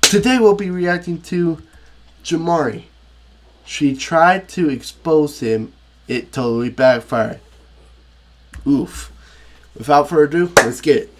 Today we'll be reacting to Jamari. She tried to expose him. It totally backfired. Oof. Without further ado, let's get it.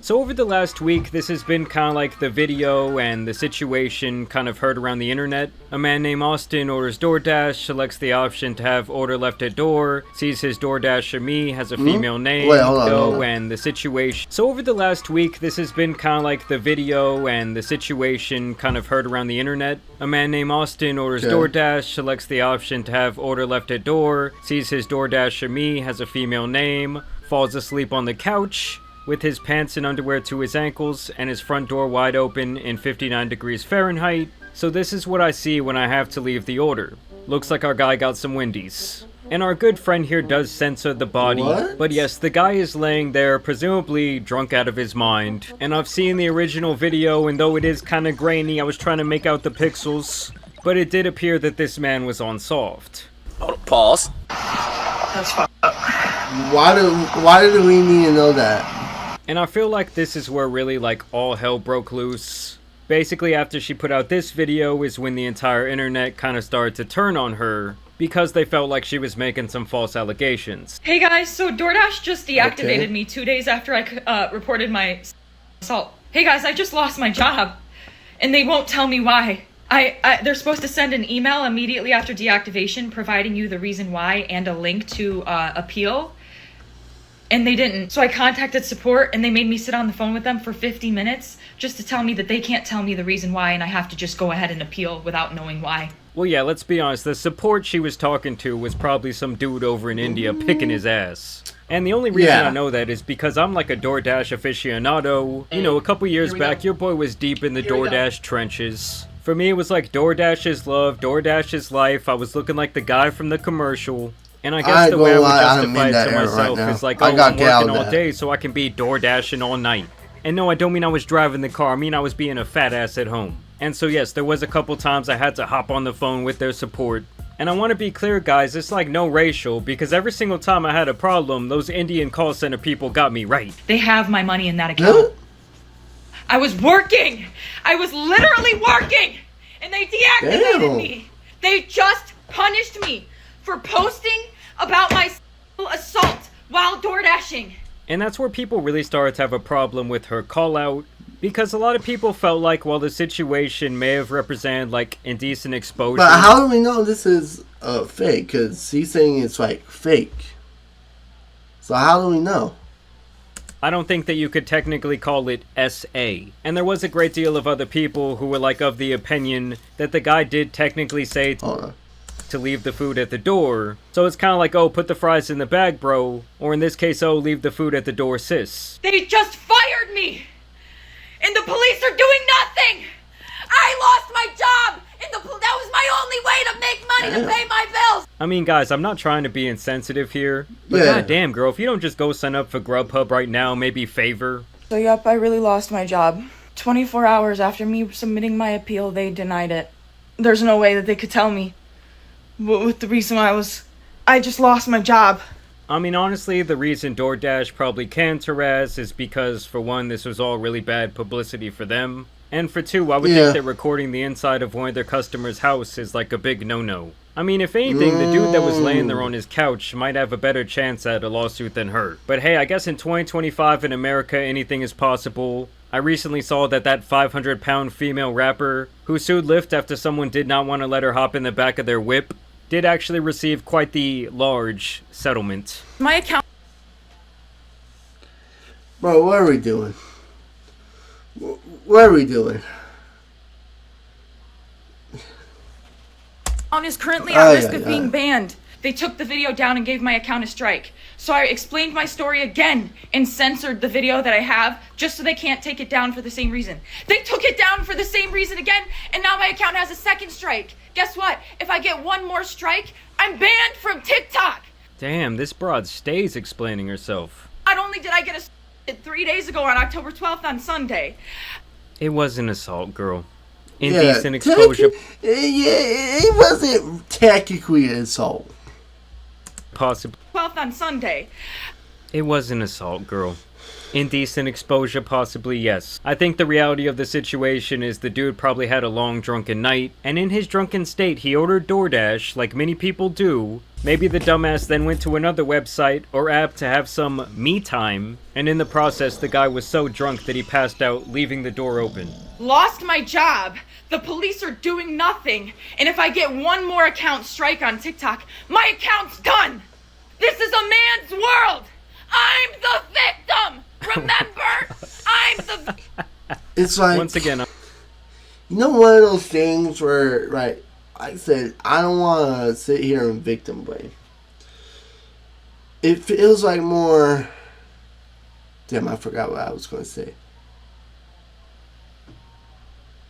So over the last week, this has been kind of like the video and the situation kind of heard around the internet. A man named Austin orders DoorDash, selects the option to have order left at door, sees his DoorDasher Me has a female name, and the situation. So over the last week, this has been kind of like the video and the situation kind of heard around the internet. A man named Austin orders DoorDash, selects the option to have order left at door, sees his DoorDasher Me has a female name, falls asleep on the couch with his pants and underwear to his ankles and his front door wide open in 59 degrees Fahrenheit. So this is what I see when I have to leave the order. Looks like our guy got some Wendy's. And our good friend here does censor the body. But yes, the guy is laying there, presumably drunk out of his mind. And I've seen the original video, and though it is kind of grainy, I was trying to make out the pixels. But it did appear that this man was unsolved. Pause. That's fucked up. Why do we need to know that? And I feel like this is where really like all hell broke loose. Basically after she put out this video is when the entire internet kind of started to turn on her because they felt like she was making some false allegations. Hey guys, so DoorDash just deactivated me 2 days after I reported my assault. Hey guys, I just lost my job and they won't tell me why. They're supposed to send an email immediately after deactivation providing you the reason why and a link to appeal. And they didn't. So I contacted support and they made me sit on the phone with them for 50 minutes just to tell me that they can't tell me the reason why and I have to just go ahead and appeal without knowing why. Well, yeah, let's be honest. The support she was talking to was probably some dude over in India picking his ass. And the only reason I know that is because I'm like a DoorDash aficionado. You know, a couple years back, your boy was deep in the DoorDash trenches. For me, it was like DoorDash is love, DoorDash is life. I was looking like the guy from the commercial. And I guess the way I would justify it to myself is like, oh, I'm working all day so I can be door dashing all night. And no, I don't mean I was driving the car, I mean I was being a fat ass at home. And so yes, there was a couple times I had to hop on the phone with their support. And I want to be clear guys, it's like no racial, because every single time I had a problem, those Indian call center people got me right. They have my money in that account. I was working! I was literally working! And they deactivated me! They just punished me for posting about my assault while door dashing. And that's where people really started to have a problem with her call out, because a lot of people felt like while the situation may have represented like indecent exposure. But how do we know this is fake? Because he's saying it's like fake. So how do we know? I don't think that you could technically call it SA. And there was a great deal of other people who were like of the opinion that the guy did technically say to leave the food at the door. So it's kind of like, oh, put the fries in the bag, bro. Or in this case, oh, leave the food at the door, sis. They just fired me! And the police are doing nothing! I lost my job! And that was my only way to make money to pay my bills! I mean, guys, I'm not trying to be insensitive here. But goddamn, girl, if you don't just go sign up for Grubhub right now, maybe Favor. So yep, I really lost my job. 24 hours after me submitting my appeal, they denied it. There's no way that they could tell me with the reason why I just lost my job. I mean, honestly, the reason DoorDash probably can't harass is because, for one, this was all really bad publicity for them. And for two, I would think that recording the inside of one of their customers' house is like a big no-no. I mean, if anything, the dude that was laying there on his couch might have a better chance at a lawsuit than her. But hey, I guess in 2025 in America, anything is possible. I recently saw that 500-pound female rapper who sued Lyft after someone did not want to let her hop in the back of their whip did actually receive quite the large settlement. My account... Bro, what are we doing? What are we doing? Is currently at risk of being banned. They took the video down and gave my account a strike. So I explained my story again and censored the video that I have just so they can't take it down for the same reason. They took it down for the same reason again, and now my account has a second strike. Guess what? If I get one more strike, I'm banned from TikTok. Damn, this broad stays explaining herself. Not only did I get a 3 days ago on October 12th on Sunday. It was an assault, girl. Indecent exposure. It wasn't technically an assault. Possibly. 12th on Sunday. It was an assault, girl. Indecent exposure, possibly, yes. I think the reality of the situation is the dude probably had a long drunken night, and in his drunken state he ordered DoorDash, like many people do. Maybe the dumbass then went to another website or app to have some me time, and in the process the guy was so drunk that he passed out, leaving the door open. Lost my job. The police are doing nothing. And if I get one more account strike on TikTok, my account's done. This is a man's world. I'm the victim. Remember? I'm the... It's like... Once again... You know, one of those things where, like I said, I don't want to sit here and victim blame. It feels like more... Damn, I forgot what I was going to say.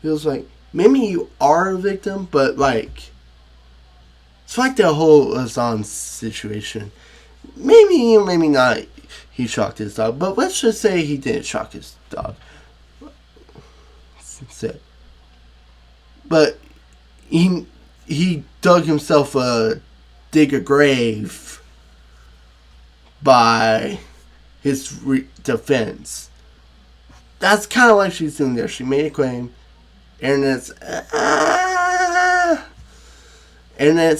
Feels like maybe you are a victim, but like... It's like the whole Azan situation. Maybe, maybe not. He shocked his dog, but let's just say he didn't shock his dog. But he dug himself dig a grave by his defense. That's kind of like she's doing there. She made a claim, internet's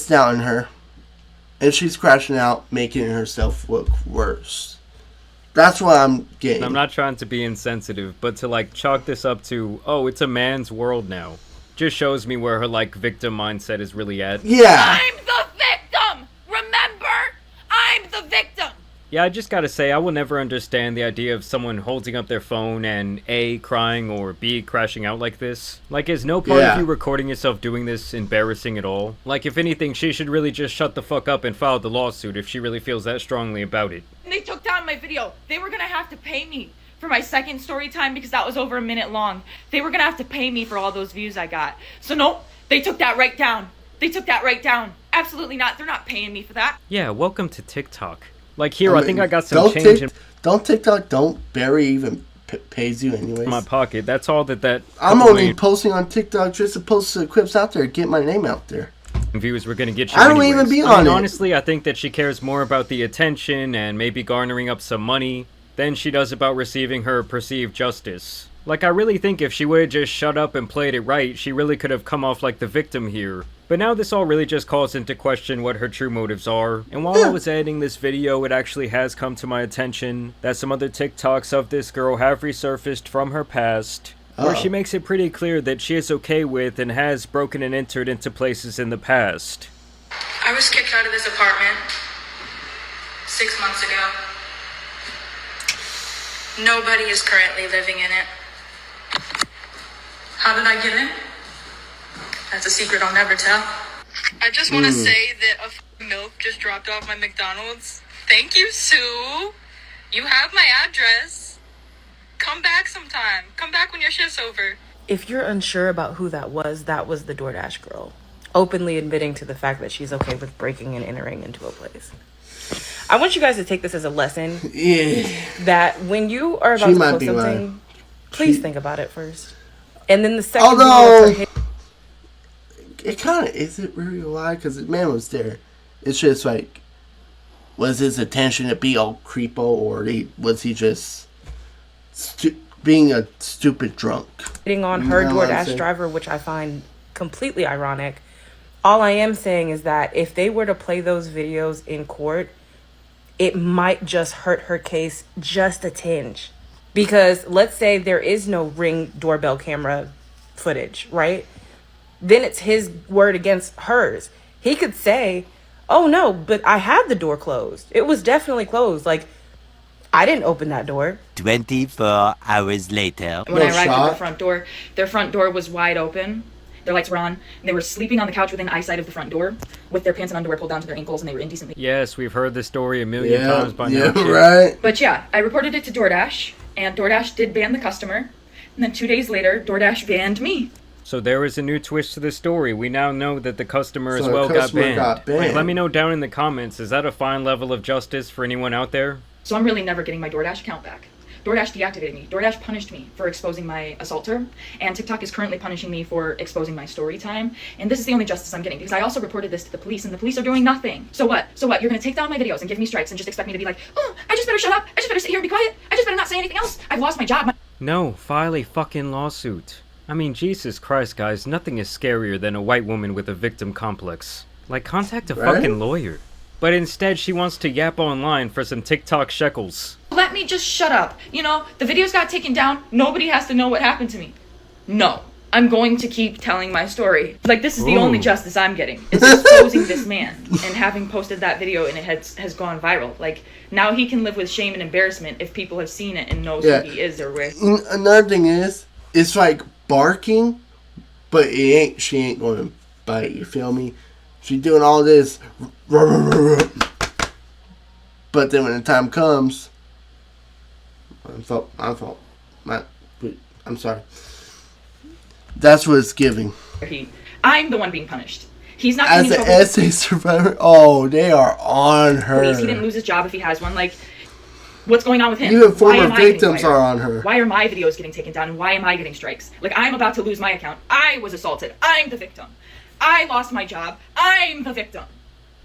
doubting her, and she's crashing out, making herself look worse. That's what I'm getting. I'm not trying to be insensitive, but to like chalk this up to, oh, it's a man's world now, just shows me where her like victim mindset is really at. Yeah. I'm the victim! Remember? I'm the victim! Yeah, I just gotta say, I will never understand the idea of someone holding up their phone and A, crying, or B, crashing out like this. Like, is no part of you recording yourself doing this embarrassing at all? Like, if anything, she should really just shut the fuck up and file the lawsuit if she really feels that strongly about it. And they took down my video. They were gonna have to pay me for my second story time because that was over a minute long. They were gonna have to pay me for all those views I got. So nope, they took that right down. They took that right down. Absolutely not. They're not paying me for that. Yeah, welcome to TikTok. Like, here, I think I got some change in... Don't TikTok, don't Barry even pays you anyways. My pocket. That's all that I'm only posting on TikTok just to post the clips out there, get my name out there. Viewers were going to get you I don't even be on it. Honestly, I think that she cares more about the attention and maybe garnering up some money than she does about receiving her perceived justice. Like, I really think if she would have just shut up and played it right, she really could have come off like the victim here. But now this all really just calls into question what her true motives are. And while I was editing this video, it actually has come to my attention that some other TikToks of this girl have resurfaced from her past, where she makes it pretty clear that she is okay with and has broken and entered into places in the past. I was kicked out of this apartment 6 months ago. Nobody is currently living in it. How did I get in? That's a secret I'll never tell. I just want to say that a milk just dropped off my McDonald's. Thank you, Sue. You have my address. Come back sometime. Come back when your shift's over. If you're unsure about who that was the DoorDash girl, openly admitting to the fact that she's okay with breaking and entering into a place. I want you guys to take this as a lesson. Yeah. That when you are about to post something, please think about it first. And then the second it kind of is it really a lie because the man was there. It's just like, was his intention to be all creepo, or was he just being a stupid drunk? Hitting on her DoorDash driver, which I find completely ironic. All I am saying is that if they were to play those videos in court, it might just hurt her case just a tinge. Because let's say there is no Ring doorbell camera footage, right? Then it's his word against hers. He could say, oh no, but I had the door closed. It was definitely closed. Like, I didn't open that door. 24 hours later. When I arrived at their front door was wide open. Their lights were on, and they were sleeping on the couch within eyesight of the front door, with their pants and underwear pulled down to their ankles, and they were indecently... Yes, we've heard this story a million times by now. Yeah, right. But yeah, I reported it to DoorDash, and DoorDash did ban the customer, and then 2 days later, DoorDash banned me. So there is a new twist to the story. We now know that the customer as well got banned. Like, let me know down in the comments, is that a fine level of justice for anyone out there? So I'm really never getting my DoorDash account back. DoorDash deactivated me. DoorDash punished me for exposing my assaulter, and TikTok is currently punishing me for exposing my story time. And this is the only justice I'm getting, because I also reported this to the police, and the police are doing nothing. So what? You're gonna take down my videos and give me strikes and just expect me to be like, oh, I just better better shut up. I just better sit here and be quiet. I just better not say anything else. I've lost my job. No, file a fucking lawsuit. I mean, Jesus Christ, guys, nothing is scarier than a white woman with a victim complex. Like, contact a fucking lawyer. But instead, she wants to yap online for some TikTok shekels. Let me just shut up. You know, the videos got taken down. Nobody has to know what happened to me. No. I'm going to keep telling my story. Like, this is the only justice I'm getting. It's exposing this man and having posted that video and it has gone viral. Like, now he can live with shame and embarrassment if people have seen it and knows who he is or where. Another thing is, it's like barking, but she ain't going to bite, you feel me? She's doing all this, but then when the time comes, I'm sorry. That's what it's giving. I'm the one being punished. He's not as an essay survivor. Oh, they are on her. Police, he didn't lose his job if he has one. Like, what's going on with him? Even former victims are on her. Why are my videos getting taken down? And why am I getting strikes? Like, I'm about to lose my account. I was assaulted. I'm the victim. I lost my job. I'm the victim.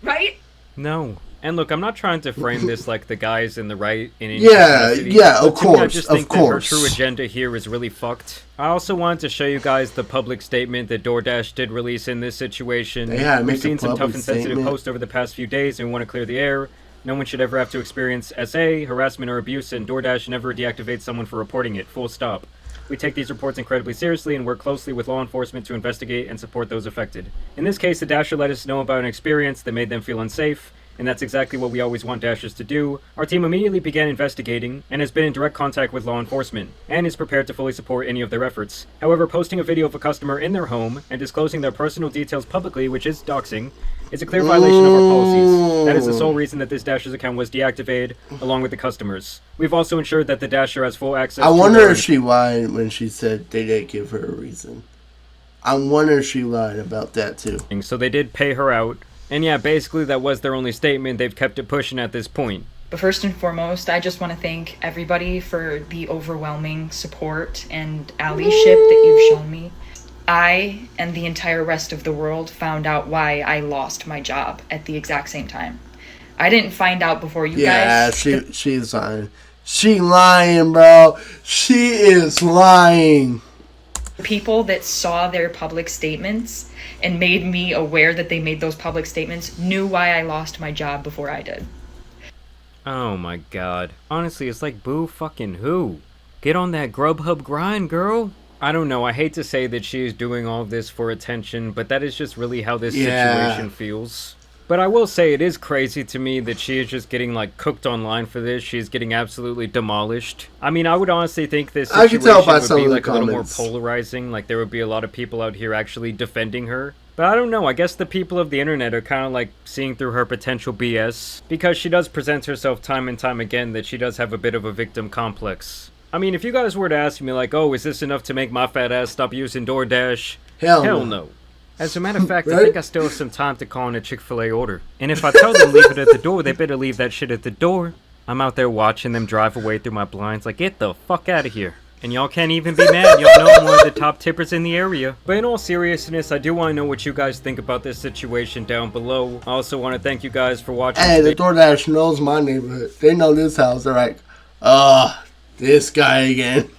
Right? No. And look, I'm not trying to frame this like the guy's in the right in any capacity. Yeah, of course, I just think that her true agenda here is really fucked. I also wanted to show you guys the public statement that DoorDash did release in this situation. We've seen some tough and sensitive posts over the past few days, and we want to clear the air. No one should ever have to experience SA, harassment, or abuse, and DoorDash never deactivates someone for reporting it. Full stop. We take these reports incredibly seriously and work closely with law enforcement to investigate and support those affected. In this case, the Dasher let us know about an experience that made them feel unsafe, and that's exactly what we always want Dashers to do. Our team immediately began investigating, and has been in direct contact with law enforcement, and is prepared to fully support any of their efforts. However, posting a video of a customer in their home, and disclosing their personal details publicly, which is doxing, is a clear violation of our policies. That is the sole reason that this Dasher's account was deactivated, along with the customers. We've also ensured that the Dasher has full access I wonder if she lied when she said they didn't give her a reason. I wonder if she lied about that too. So they did pay her out. And yeah, basically that was their only statement. They've kept it pushing at this point. But first and foremost, I just want to thank everybody for the overwhelming support and allyship that you've shown me. I and the entire rest of the world found out why I lost my job at the exact same time. I didn't find out before you guys. Yeah, she's lying. She lying, bro. She is lying. People that saw their public statements and made me aware that they made those public statements knew why I lost my job before I did. Oh my god. Honestly, it's like boo fucking who? Get on that Grubhub grind, girl. I don't know, I hate to say that she is doing all this for attention, but that is just really how this situation feels. But I will say it is crazy to me that she is just getting like cooked online for this. She's getting absolutely demolished. I mean, I would honestly think this situation would be like a little more polarizing. Like there would be a lot of people out here actually defending her. But I don't know, I guess the people of the internet are kind of like seeing through her potential BS. Because she does present herself time and time again that she does have a bit of a victim complex. I mean, if you guys were to ask me like, oh, is this enough to make my fat ass stop using DoorDash? Hell no. As a matter of fact, I think I still have some time to call in a Chick-fil-A order. And if I tell them leave it at the door, they better leave that shit at the door. I'm out there watching them drive away through my blinds like, get the fuck out of here. And y'all can't even be mad, y'all know I'm one of the top tippers in the area. But in all seriousness, I do want to know what you guys think about this situation down below. I also want to thank you guys for watching. Hey, the DoorDash knows my neighborhood. They know this house. They're like, this guy again.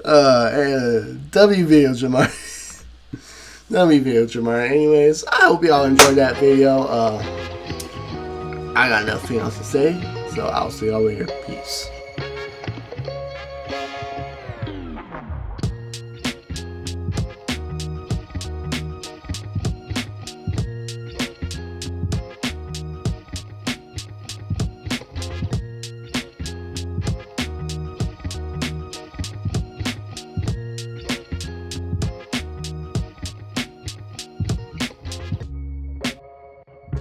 W video, Jamar. W video, Jamar. Anyways, I hope y'all enjoyed that video. I got nothing else to say, so I'll see y'all later. Peace.